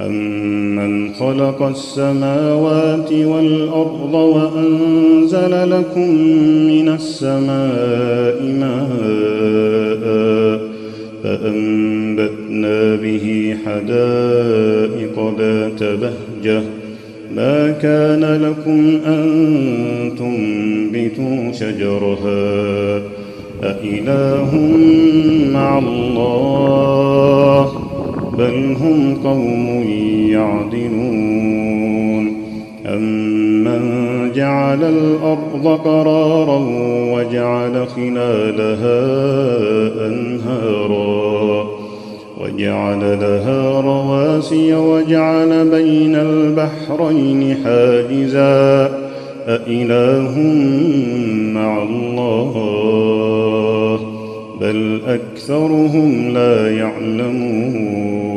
أَمَّنْ خَلَقَ السَّمَاوَاتِ وَالْأَرْضَ وَأَنزَلَ لَكُم مِّنَ السَّمَاءِ مَاءً فَأَنبَتْنَا بِهِ حَدَائِقَ ذَاتَ بَهْجَةٍ مَا كَانَ لَكُمْ أَن تُنبِتُوا شَجَرَهَا أَإِلَٰهٌ مَّعَ اللَّهِ بَلْ هُمْ قَوْمٌ يَعْدِلُونَ أَمَّن جَعَلَ الْأَرْضَ قَرَارًا وَجَعَلَ خِلَالَهَا أَنْهَارًا وَجَعَلَ لَهَا رَوَاسِيَ وَجَعَلَ بَيْنَ الْبَحْرَيْنِ حَاجِزًا أَإِلَٰهٌ مَّعَ اللَّهِ بَلْ أَكْثَرُهُمْ لَا يَعْلَمُونَ